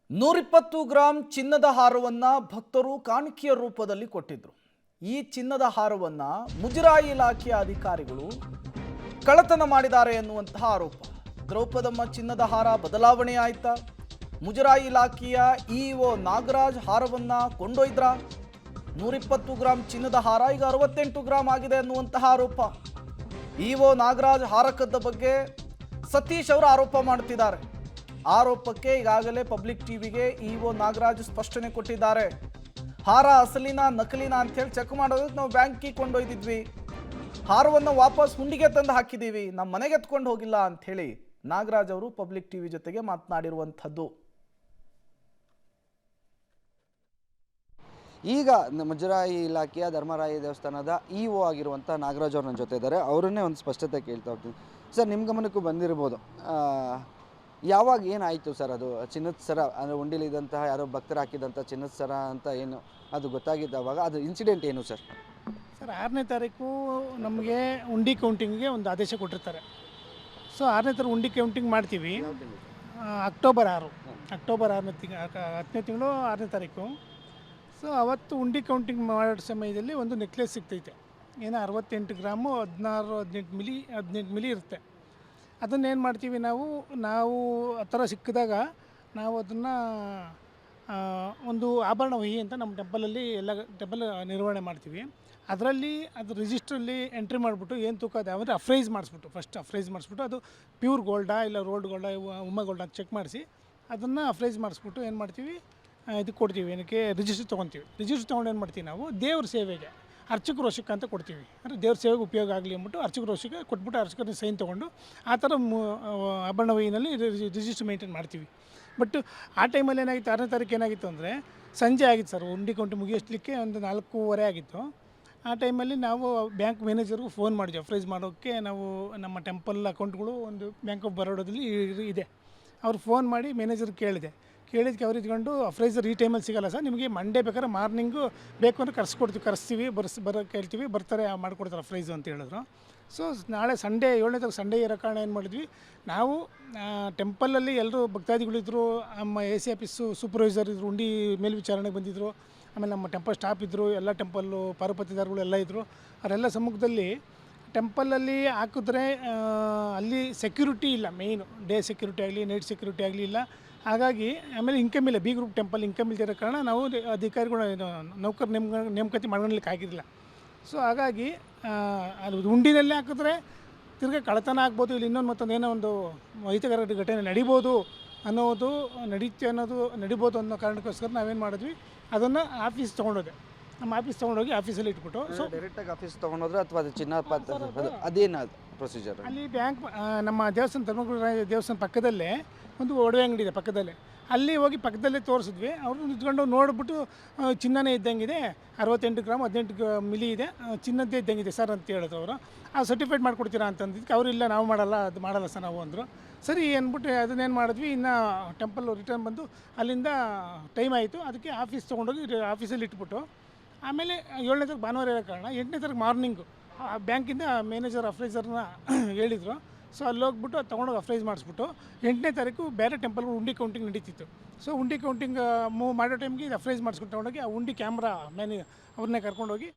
120 gram ಚಿನ್ನದ ಹಾರವನ್ನು ಭಕ್ತರು ಕಾಣಿಕೆಯ ರೂಪದಲ್ಲಿ ಕೊಟ್ಟಿದ್ರು. ಈ ಚಿನ್ನದ ಹಾರವನ್ನು ಮುಜರಾಯಿ ಇಲಾಖೆಯ ಅಧಿಕಾರಿಗಳು ಕಳ್ಳತನ ಮಾಡಿದ್ದಾರೆ ಎನ್ನುವಂತಹ ಆರೋಪ. ದ್ರೌಪದಮ್ಮ ಚಿನ್ನದ ಹಾರ ಬದಲಾವಣೆ ಆಯ್ತಾ? ಮುಜರಾಯಿ ಇಲಾಖೆಯ ಇಒ ನಾಗರಾಜ್ ಹಾರವನ್ನು ಕೊಂಡೊಯ್ದ್ರ? 120 ಗ್ರಾಂ ಚಿನ್ನದ ಹಾರ ಈಗ 68 ಗ್ರಾಂ ಆಗಿದೆ ಎನ್ನುವಂತಹ ಆರೋಪ. ಇಒ ನಾಗರಾಜ್ ಹಾರ ಕದ್ದ ಬಗ್ಗೆ ಸತೀಶ್ ಅವರು ಆರೋಪ ಮಾಡ್ತಿದ್ದಾರೆ. ಆರೋಪಕ್ಕೆ ಈಗಾಗಲೇ ಪಬ್ಲಿಕ್ ಟಿವಿಗೆ ಇಒ ನಾಗರಾಜ್ ಸ್ಪಷ್ಟನೆ ಕೊಟ್ಟಿದ್ದಾರೆ. ಹಾರ ಅಸಲಿನ ನಕಲಿನ ಅಂತೇಳಿ ಚೆಕ್ ಮಾಡೋದಕ್ಕೆ ನಾವು ಬ್ಯಾಂಕಿಗೆ ಕೊಂಡೊಯ್ದಿದ್ವಿ, ಹಾರವನ್ನು ವಾಪಸ್ ಹುಂಡಿಗೆ ತಂದು ಹಾಕಿದ್ದೀವಿ, ನಮ್ಮ ಮನೆಗೆ ಎತ್ಕೊಂಡು ಹೋಗಿಲ್ಲ ಅಂಥೇಳಿ ನಾಗರಾಜ್ ಅವರು ಪಬ್ಲಿಕ್ ಟಿವಿ ಜೊತೆಗೆ ಮಾತನಾಡಿರುವಂಥದ್ದು. ಈಗ ಮುಜರಾಯಿ ಇಲಾಖೆಯ ಧರ್ಮರಾಯ ದೇವಸ್ಥಾನದ ಇಒ ಆಗಿರುವಂಥ ನಾಗರಾಜ್ ಅವ್ರ ನನ್ನ ಜೊತೆ ಇದ್ದಾರೆ. ಅವರನ್ನೇ ಒಂದು ಸ್ಪಷ್ಟತೆ ಕೇಳ್ತಾ ಹೋಗ್ತೀನಿ. ಸರ್, ನಿಮ್ಮ ಗಮನಕ್ಕೂ ಬಂದಿರ್ಬೋದು, ಯಾವಾಗ ಏನಾಯಿತು ಸರ್? ಅದು ಚಿನ್ನದ ಸರ ಅಂದರೆ ಉಂಡಿಲಿದ್ದಂತಹ ಯಾರೋ ಭಕ್ತರು ಹಾಕಿದಂಥ ಚಿನ್ನದ ಸರ ಅಂತ ಏನು ಅದು ಗೊತ್ತಾಗಿದ್ದಾವಾಗ ಅದು ಇನ್ಸಿಡೆಂಟ್ ಏನು ಸರ್? ಸರ್, 6ನೇ ತಾರೀಕು ನಮಗೆ ಉಂಡಿ ಕೌಂಟಿಂಗ್ಗೆ ಒಂದು ಆದೇಶ ಕೊಟ್ಟಿರ್ತಾರೆ. ಸೊ 6ನೇ ತಾರೀಕು ಉಂಡಿ ಕೌಂಟಿಂಗ್ ಮಾಡ್ತೀವಿ. ಅಕ್ಟೋಬರ್ 6ನೇ 10ನೇ ತಿಂಗಳು 6ನೇ ತಾರೀಕು. ಸೊ ಅವತ್ತು ಉಂಡಿ ಕೌಂಟಿಂಗ್ ಮಾಡೋ ಸಮಯದಲ್ಲಿ ಒಂದು ನೆಕ್ಲೆಸ್ ಸಿಗ್ತೈತೆ. ಏನೋ 68 ಗ್ರಾಮು 18 ಮಿಲಿ ಇರುತ್ತೆ. ಅದನ್ನೇನು ಮಾಡ್ತೀವಿ ನಾವು ಆ ಥರ ಸಿಕ್ಕಿದಾಗ ನಾವು ಅದನ್ನು ಒಂದು ಆಭರಣ ವಹಿ ಅಂತ ನಮ್ಮ ಟೆಂಪಲಲ್ಲಿ ಎಲ್ಲ ಟೆಂಪಲ್ ನಿರ್ವಹಣೆ ಮಾಡ್ತೀವಿ. ಅದರಲ್ಲಿ ಅದು ರಿಜಿಸ್ಟ್ರಲ್ಲಿ ಎಂಟ್ರಿ ಮಾಡಿಬಿಟ್ಟು ಏನು ತೂಕ ಇದೆ ಅಂದರೆ ಫಸ್ಟ್ ಅಫ್ರೈಸ್ ಮಾಡಿಸ್ಬಿಟ್ಟು ಅದು ಪ್ಯೂರ್ ಗೋಲ್ಡಾ ಇಲ್ಲ ರೋಲ್ಡ್ ಗೋಲ್ಡಾ ಉಮ್ಮ ಗೋಲ್ಡಾ ಅಂತ ಚೆಕ್ ಮಾಡಿಸಿ ಅದನ್ನು ಅಫ್ರೈಸ್ ಮಾಡಿಸ್ಬಿಟ್ಟು ಏನು ಮಾಡ್ತೀವಿ, ಇದಕ್ಕೆ ಕೊಡ್ತೀವಿ. ಏನಕ್ಕೆ ರಿಜಿಸ್ಟ್ರ್ ತೊಗೊತೀವಿ. ರಿಜಿಸ್ಟ್ರ್ ತೊಗೊಂಡು ಏನು ಮಾಡ್ತೀವಿ, ನಾವು ದೇವ್ರ ಸೇವೆಗೆ ಅರ್ಚಕರು ವರ್ಷಕ್ಕೆ ಅಂತ ಕೊಡ್ತೀವಿ. ಅಂದರೆ ದೇವ್ರ ಸೇವೆಗೆ ಉಪಯೋಗ ಆಗಲಿ ಅಂದ್ಬಿಟ್ಟು ಅರ್ಚಕರು ವರ್ಷಕ್ಕೆ ಕೊಟ್ಬಿಟ್ಟು ಅರ್ಚಕರ ಸೈನ್ ತೊಗೊಂಡು ಆ ಥರ ಆಭರಣ ವಹಿನಲ್ಲಿ ರಿಜಿಸ್ಟ್ರ್ ಮೇಂಟೈನ್ ಮಾಡ್ತೀವಿ. ಬಟ್ ಆ ಟೈಮಲ್ಲಿ ಏನಾಗಿತ್ತು, 6ನೇ ತಾರೀಕು ಏನಾಗಿತ್ತು ಅಂದರೆ ಸಂಜೆ ಆಗಿತ್ತು ಸರ್. ಉಂಡಿ ಕೌಂಟ್ ಮುಗಿಸ್ಲಿಕ್ಕೆ ಒಂದು 4:15 ಆಗಿತ್ತು. ಆ ಟೈಮಲ್ಲಿ ನಾವು ಬ್ಯಾಂಕ್ ಮ್ಯಾನೇಜರ್ಗೂ ಫೋನ್ ಮಾಡಿದ್ವಿ. ಅಫ್ರೈಸ್ ಮಾಡೋಕ್ಕೆ ನಾವು ನಮ್ಮ ಟೆಂಪಲ್ ಅಕೌಂಟ್ಗಳು ಒಂದು ಬ್ಯಾಂಕ್ ಆಫ್ ಬರೋಡದಲ್ಲಿ ಇದೆ. ಅವ್ರು ಫೋನ್ ಮಾಡಿ ಮ್ಯಾನೇಜರ್ ಕೇಳಿದ್ಕೆ ಅವ್ರು ಇದ್ಕೊಂಡು ಅಫ್ರೈಸರ್ ಈ ಟೈಮಲ್ಲಿ ಸಿಗೋಲ್ಲ ಸರ್, ನಿಮಗೆ ಮಂಡೇ ಬೇಕಾದ್ರೆ ಮಾರ್ನಿಂಗು ಬೇಕು ಅಂದರೆ ಕರೆಸ್ತೀವಿ, ಬರೋಕ್ಕೆ ಹೇಳ್ತೀವಿ, ಬರ್ತಾರೆ ಮಾಡಿಕೊಡ್ತಾರೆ ಅಫ್ರೈಸು ಅಂತ ಹೇಳಿದ್ರು. ಸೊ ನಾಳೆ ಸಂಡೇ 7ನೇ ತಾರೀಕು ಸಂಡೇ ಇರೋ ಕಾರಣ ಏನು ಮಾಡಿದ್ವಿ, ನಾವು ಟೆಂಪಲಲ್ಲಿ ಎಲ್ಲರೂ ಭಕ್ತಾದಿಗಳಿದ್ದರು, ನಮ್ಮ AC ಆಫೀಸು ಸೂಪರ್ವೈಸರ್ ಇದ್ದರು, ಉಂಡಿ ಮೇಲ್ವಿಚಾರಣೆಗೆ ಬಂದಿದ್ದರು, ಆಮೇಲೆ ನಮ್ಮ ಟೆಂಪಲ್ ಸ್ಟಾಫ್ ಇದ್ದರು, ಎಲ್ಲ ಟೆಂಪಲ್ಲು ಪಾರುಪತಿದಾರಗಳು ಎಲ್ಲ ಇದ್ದರು. ಅವರೆಲ್ಲ ಸಮ್ಮುಖದಲ್ಲಿ ಟೆಂಪಲಲ್ಲಿ ಹಾಕಿದ್ರೆ ಅಲ್ಲಿ ಸೆಕ್ಯೂರಿಟಿ ಇಲ್ಲ, ಮೇಯ್ನು ಡೇ ಸೆಕ್ಯೂರಿಟಿ ಆಗಲಿ ನೈಟ್ ಸೆಕ್ಯೂರಿಟಿ ಆಗಲಿ ಇಲ್ಲ. ಹಾಗಾಗಿ ಆಮೇಲೆ ಇನ್ಕಮ್ ಇಲ್ಲ, ಬಿ ಗ್ರೂಪ್ ಟೆಂಪಲ್ ಇನ್ಕಮ್ ಇಲ್ದಿರೋ ಕಾರಣ ನಾವು ಅಧಿಕಾರಿಗಳು ನೌಕರ ನೇಮಕಾತಿ ಮಾಡ್ಕೊಳ್ಲಿಕ್ಕೆ ಆಗಿರಲಿಲ್ಲ. ಸೊ ಹಾಗಾಗಿ ಅದು ಉಂಡಿನಲ್ಲೇ ಹಾಕಿದ್ರೆ ತಿರ್ಗಿ ಕಳ್ಳತನ ಆಗ್ಬೋದು, ಇಲ್ಲಿ ಇನ್ನೊಂದು ಮತ್ತೊಂದು ಏನೋ ಒಂದು ಅಹಿತಕರ ಘಟನೆ ನಡಿಬೋದು ಅನ್ನೋ ಕಾರಣಕ್ಕೋಸ್ಕರ ನಾವೇನು ಮಾಡಿದ್ವಿ, ಅದನ್ನು ಆಫೀಸ್ ತೊಗೊಂಡೋದೆ. ನಮ್ಮ ಆಫೀಸ್ ತೊಗೊಂಡೋಗಿ ಆಫೀಸಲ್ಲಿ ಇಟ್ಬಿಟ್ಟು ಸೊ ಡೈರೆಕ್ಟಾಗಿ ಆಫೀಸ್ ತೊಗೊಂಡೋದ್ರೆ ಅಥವಾ ಅದು ಚಿನ್ನ ಅದೇನು ಪ್ರೊಸೀಜರ್? ಅಲ್ಲಿ ಬ್ಯಾಂಕ್ ನಮ್ಮ ದೇವಸ್ಥಾನ ಧರ್ಮಗುರು ದೇವಸ್ಥಾನ ಪಕ್ಕದಲ್ಲೇ ಒಂದು ಒಡವೆ ಅಂಗಡಿ ಇದೆ ಪಕ್ಕದಲ್ಲೇ. ಅಲ್ಲಿ ಹೋಗಿ ಪಕ್ಕದಲ್ಲೇ ತೋರಿಸಿದ್ವಿ. ಅವರು ನಿಂತ್ಕೊಂಡು ನೋಡಿಬಿಟ್ಟು ಚಿನ್ನನೇ ಇದ್ದಂಗಿದೆ, 68 ಗ್ರಾಮ್ 18 ಮಿಲಿ ಇದೆ, ಚಿನ್ನದ್ದೇ ಇದ್ದಂಗಿದೆ ಸರ್ ಅಂತ ಹೇಳಿದ್ರು ಅವರು. ಆ ಸರ್ಟಿಫೈಡ್ ಮಾಡಿಕೊಡ್ತೀರಾ ಅಂತಂದಿದ್ದಕ್ಕೆ ಅವರು ಇಲ್ಲ, ನಾವು ಮಾಡಲ್ಲ ಸರ್ ನಾವು ಅಂದರು. ಸರಿ ಅಂದ್ಬಿಟ್ಟು ಅದನ್ನೇನು ಮಾಡಿದ್ವಿ, ಇನ್ನು ಟೆಂಪಲ್ ರಿಟರ್ನ್ ಬಂದು ಅಲ್ಲಿಂದ ಟೈಮ್ ಆಯಿತು. ಅದಕ್ಕೆ ಆಫೀಸ್ ತೊಗೊಂಡೋಗಿ ಆಫೀಸಲ್ಲಿ ಇಟ್ಬಿಟ್ಟು ಆಮೇಲೆ 7ನೇ ತಾರೀಕು ಭಾನುವಾರ ಇರೋ ಕಾರಣ 8ನೇ ತಾರೀಕು ಮಾರ್ನಿಂಗು ಬ್ಯಾಂಕಿಂದ ಮ್ಯಾನೇಜರ್ ಅಫ್ರೈಸರ್ನ ಹೇಳಿದರು. ಸೊ ಅಲ್ಲಿ ಹೋಗ್ಬಿಟ್ಟು ಅದು ತೊಗೊಂಡೋಗಿ ಅಫ್ರೈಸ್ ಮಾಡಿಸ್ಬಿಟ್ಟು 8ನೇ ತಾರೀಕು ಬೇರೆ ಟೆಂಪಲ್ಗಳು ಉಂಡಿ ಕೌಂಟಿಂಗ್ ನಡೀತಿತ್ತು. ಸೊ ಉಂಡಿ ಕೌಂಟಿಂಗ್ ಮೂವ್ ಮಾಡೋ ಟೈಮ್ಗೆ ಇದು ಅಫ್ರೈಸ್ ಮಾಡಿಸ್ಕೊಂಡು ತೊಗೊಂಡೋಗಿ ಆ ಉಂಡಿ ಕ್ಯಾಮ್ರಾ ಅವ್ರನ್ನೇ ಕರ್ಕೊಂಡೋಗಿ